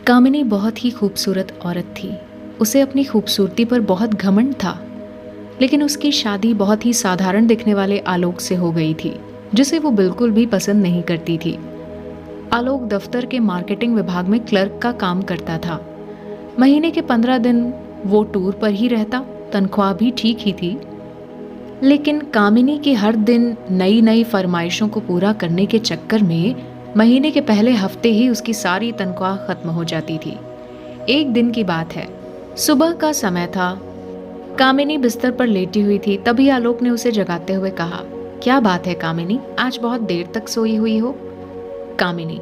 कामिनी बहुत ही खूबसूरत औरत थी। उसे अपनी खूबसूरती पर बहुत घमंड था, लेकिन उसकी शादी बहुत ही साधारण दिखने वाले आलोक से हो गई थी, जिसे वो बिल्कुल भी पसंद नहीं करती थी। आलोक दफ्तर के मार्केटिंग विभाग में क्लर्क का काम करता था। महीने के 15 दिन वो टूर पर ही रहता, तनख्वाह भी ठीक ही थी। लेकिन कामिनी के हर दिन नई नई फरमाइशों को पूरा करने के चक्कर में महीने के पहले हफ्ते ही उसकी सारी तनख्वाह खत्म हो जाती थी। एक दिन की बात है, सुबह का समय था। कामिनी बिस्तर पर लेटी हुई थी, तभी आलोक ने उसे जगाते हुए कहा, क्या बात है कामिनी, आज बहुत देर तक सोई हुई हो? कामिनी,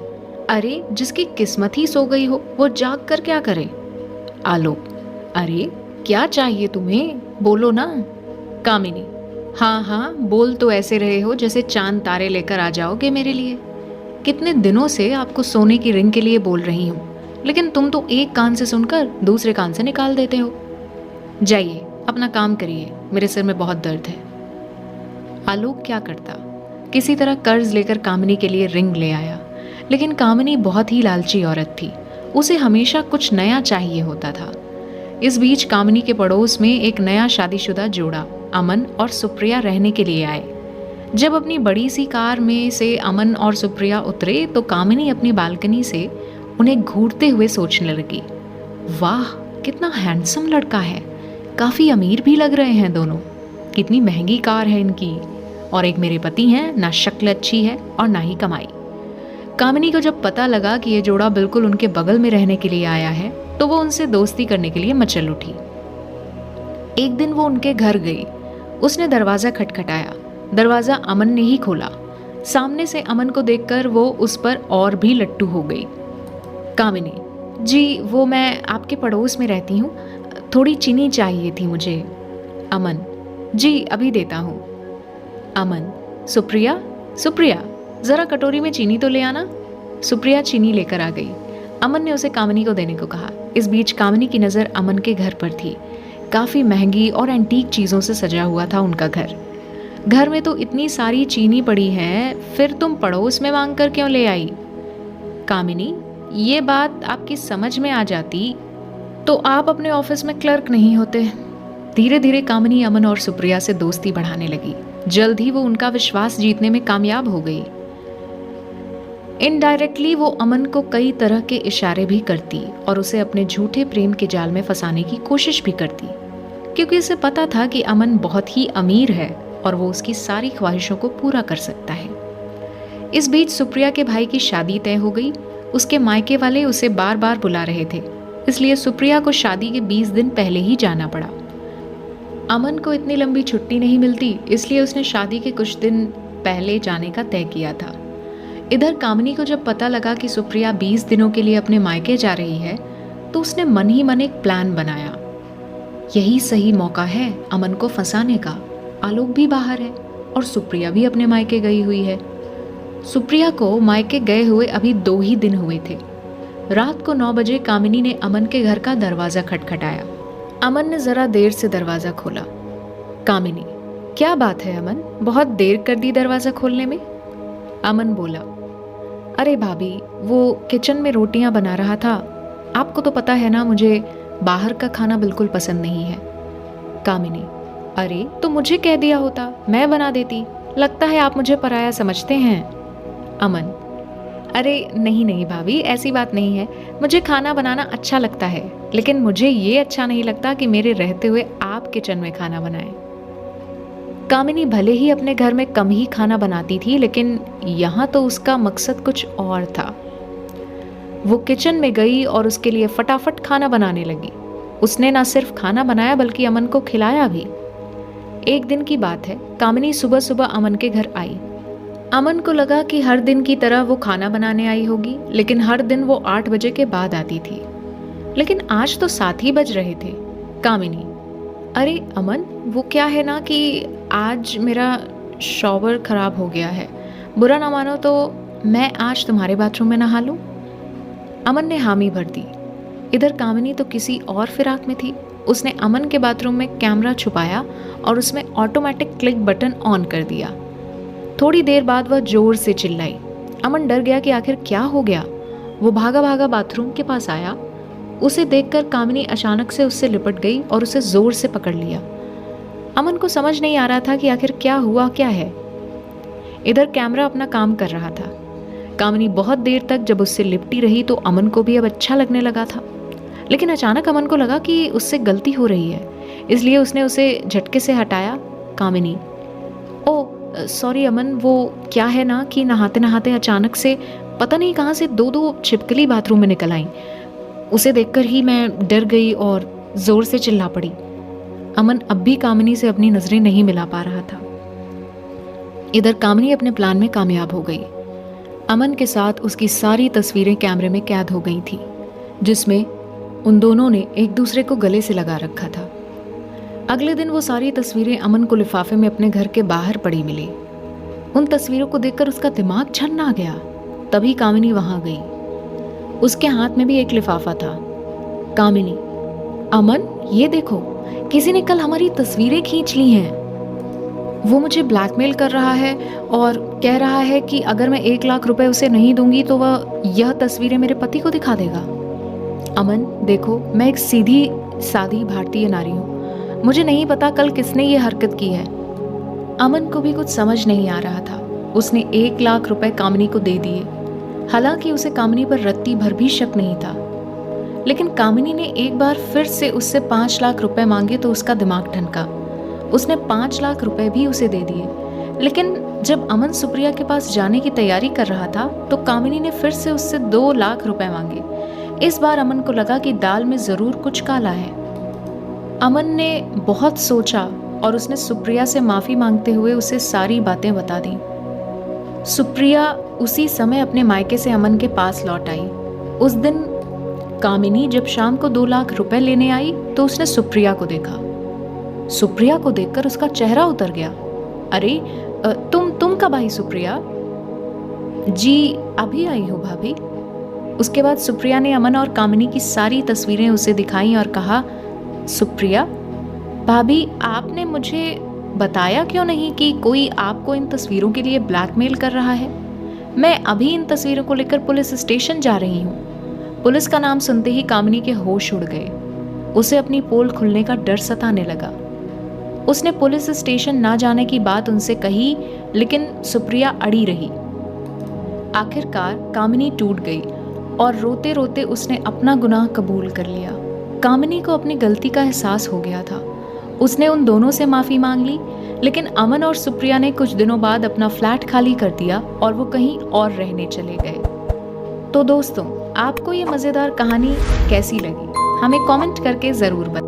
अरे जिसकी किस्मत ही सो गई हो वो जाग कर क्या करे? आलोक, अरे क्या चाहिए तुम्हें, बोलो ना। कामिनी, हाँ हाँ बोल तो ऐसे रहे हो जैसे चांद तारे लेकर आ जाओगे मेरे लिए। कितने दिनों से आपको सोने की रिंग के लिए बोल रही हूँ, लेकिन तुम तो एक कान से सुनकर दूसरे कान से निकाल देते हो। जाइए अपना काम करिए, मेरे सिर में बहुत दर्द है। आलोक क्या करता, किसी तरह कर्ज लेकर कामिनी के लिए रिंग ले आया। लेकिन कामिनी बहुत ही लालची औरत थी, उसे हमेशा कुछ नया चाहिए होता था। इस बीच कामिनी के पड़ोस में एक नया शादीशुदा जोड़ा अमन और सुप्रिया रहने के लिए आए। जब अपनी बड़ी सी कार में से अमन और सुप्रिया उतरे तो कामिनी अपनी बालकनी से उन्हें घूरते हुए सोचने लगी, वाह कितना हैंडसम लड़का है, काफी अमीर भी लग रहे हैं दोनों, कितनी महंगी कार है इनकी, और एक मेरे पति हैं, ना शक्ल अच्छी है और ना ही कमाई। कामिनी को जब पता लगा कि ये जोड़ा बिल्कुल उनके बगल में रहने के लिए आया है तो वो उनसे दोस्ती करने के लिए मचल उठी। एक दिन वो उनके घर गई। उसने दरवाजा खटखटाया। दरवाजा अमन ने ही खोला। सामने से अमन को देखकर वो उस पर और भी लट्टू हो गई। कामिनी, जी वो मैं आपके पड़ोस में रहती हूँ, थोड़ी चीनी चाहिए थी मुझे। अमन, जी अभी देता हूँ। अमन, सुप्रिया सुप्रिया जरा कटोरी में चीनी तो ले आना। सुप्रिया चीनी लेकर आ गई। अमन ने उसे कामिनी को देने को कहा। इस बीच कामिनी की नज़र अमन के घर पर थी। काफ़ी महंगी और एंटीक चीज़ों से सजा हुआ था उनका घर। घर में तो इतनी सारी चीनी पड़ी है, फिर तुम पड़ोस में मांग कर क्यों ले आई? कामिनी, ये बात आपकी समझ में आ जाती तो आप अपने ऑफिस में क्लर्क नहीं होते। धीरे धीरे कामिनी अमन और सुप्रिया से दोस्ती बढ़ाने लगी। जल्द ही वो उनका विश्वास जीतने में कामयाब हो गई। इनडायरेक्टली वो अमन को कई तरह के इशारे भी करती और उसे अपने झूठे प्रेम के जाल में फंसाने की कोशिश भी करती, क्योंकि उसे पता था कि अमन बहुत ही अमीर है और वो उसकी सारी ख्वाहिशों को पूरा कर सकता है। इस बीच सुप्रिया के भाई की शादी तय हो गई। उसके मायके वाले उसे बार बार बुला रहे थे, इसलिए सुप्रिया को शादी के 20 दिन पहले ही जाना पड़ा। अमन को इतनी लंबी छुट्टी नहीं मिलती, इसलिए उसने शादी के कुछ दिन पहले जाने का तय किया था। इधर कामिनी को जब पता लगा कि सुप्रिया 20 दिनों के लिए अपने मायके जा रही है तो उसने मन ही मन एक प्लान बनाया। यही सही मौका है अमन को फंसाने का। आलोक भी बाहर है और सुप्रिया भी अपने मायके गई हुई है। सुप्रिया को मायके गए हुए अभी 2 ही दिन हुए थे। रात को 9 बजे कामिनी ने अमन के घर का दरवाजा खटखटाया। अमन ने जरा देर से दरवाजा खोला। कामिनी, क्या बात है अमन, बहुत देर कर दी दरवाजा खोलने में? अमन बोला, अरे भाभी वो किचन में रोटियां बना रहा था, आपको तो पता है ना मुझे बाहर का खाना बिल्कुल पसंद नहीं है। कामिनी, अरे तो मुझे कह दिया होता, मैं बना देती, लगता है आप मुझे पराया समझते हैं। अमन, अरे नहीं नहीं भाभी ऐसी बात नहीं है, मुझे खाना बनाना अच्छा लगता है, लेकिन मुझे ये अच्छा नहीं लगता कि मेरे रहते हुए आप किचन में खाना बनाएं। कामिनी भले ही अपने घर में कम ही खाना बनाती थी, लेकिन यहाँ तो उसका मकसद कुछ और था। वो किचन में गई और उसके लिए फटाफट खाना बनाने लगी। उसने ना सिर्फ खाना बनाया बल्कि अमन को खिलाया भी। एक दिन की बात है, कामिनी सुबह सुबह अमन के घर आई। अमन को लगा कि हर दिन की तरह वो खाना बनाने आई होगी, लेकिन हर दिन वो 8 बजे के बाद आती थी। लेकिन आज तो 7 ही बज रहे थे। कामिनी, अरे अमन वो क्या है ना कि आज मेरा शॉवर खराब हो गया है, बुरा ना मानो तो मैं आज तुम्हारे बाथरूम में नहा लूं? अमन ने हामी भर दी। इधर कामिनी तो किसी और फिराक में थी। उसने अमन के बाथरूम में कैमरा छुपाया और उसमें ऑटोमेटिक क्लिक बटन ऑन कर दिया। थोड़ी देर बाद वह जोर से चिल्लाई। अमन डर गया कि आखिर क्या हो गया वो भागा भागा बाथरूम के पास आया। उसे देखकर कामिनी अचानक से उससे लिपट गई और उसे जोर से पकड़ लिया। अमन को समझ नहीं आ रहा था कि आखिर क्या हुआ क्या है। इधर कैमरा अपना काम कर रहा था। कामिनी बहुत देर तक जब उससे लिपटी रही तो अमन को भी अब अच्छा लगने लगा था, लेकिन अचानक अमन को लगा कि उससे गलती हो रही है, इसलिए उसने उसे झटके से हटाया। कामिनी, ओ सॉरी अमन, वो क्या है ना कि नहाते नहाते अचानक से पता नहीं कहाँ से दो छिपकली बाथरूम में निकल आई। उसे देखकर ही मैं डर गई और जोर से चिल्ला पड़ी। अमन अब भी कामिनी से अपनी नजरें नहीं मिला पा रहा था। इधर कामिनी अपने प्लान में कामयाब हो गई। अमन के साथ उसकी सारी तस्वीरें कैमरे में कैद हो गई थी, जिसमें उन दोनों ने एक दूसरे को गले से लगा रखा था। अगले दिन वो सारी तस्वीरें अमन को लिफाफे में अपने घर के बाहर पड़ी मिली। उन तस्वीरों को देखकर उसका दिमाग झन्ना गया। तभी कामिनी वहां गई। उसके हाथ में भी एक लिफाफा था। कामिनी, अमन ये देखो, किसी ने कल हमारी तस्वीरें खींच ली हैं। वो मुझे ब्लैकमेल कर रहा है और कह रहा है कि अगर मैं 1 लाख रुपए उसे नहीं दूंगी तो वह यह तस्वीरें मेरे पति को दिखा देगा। अमन देखो, मैं एक सीधी सादी भारतीय नारी हूँ, मुझे नहीं पता कल किसने ये हरकत की है। अमन को भी कुछ समझ नहीं आ रहा था। उसने 1 लाख रुपए कामिनी को दे दिए। हालांकि उसे कामिनी पर रत्ती भर भी शक नहीं था, लेकिन कामिनी ने एक बार फिर से उससे 5 लाख रुपए मांगे तो उसका दिमाग ठनका। उसने 5 लाख रुपए भी उसे दे दिए, लेकिन जब अमन सुप्रिया के पास जाने की तैयारी कर रहा था तो कामिनी ने फिर से उससे 2 लाख रुपए मांगे। इस बार अमन को लगा कि दाल में जरूर कुछ काला है। अमन ने बहुत सोचा और उसने सुप्रिया से माफी मांगते हुए उसे सारी बातें बता दी। सुप्रिया उसी समय अपने मायके से अमन के पास लौट आई। उस दिन कामिनी जब शाम को 2 लाख रुपए लेने आई तो उसने सुप्रिया को देखा। सुप्रिया को देखकर उसका चेहरा उतर गया। अरे तुम कब आई सुप्रिया? जी अभी आई हूँ भाभी। उसके बाद सुप्रिया ने अमन और कामिनी की सारी तस्वीरें उसे दिखाई और कहा, सुप्रिया भाभी, आपने मुझे बताया क्यों नहीं कि कोई आपको इन तस्वीरों के लिए ब्लैकमेल कर रहा है? मैं अभी इन तस्वीरों को लेकर पुलिस स्टेशन जा रही हूँ। पुलिस का नाम सुनते ही कामिनी के होश उड़ गए। उसे अपनी पोल खुलने का डर सताने लगा। उसने पुलिस स्टेशन ना जाने की बात उनसे कही, लेकिन सुप्रिया अड़ी रही। आखिरकार कामिनी टूट गई और रोते रोते उसने अपना गुनाह कबूल कर लिया। कामिनी को अपनी गलती का एहसास हो गया था। उसने उन दोनों से माफी मांग ली, लेकिन अमन और सुप्रिया ने कुछ दिनों बाद अपना फ्लैट खाली कर दिया और वो कहीं और रहने चले गए। तो दोस्तों, आपको ये मजेदार कहानी कैसी लगी? हमें कमेंट करके जरूर बताएं।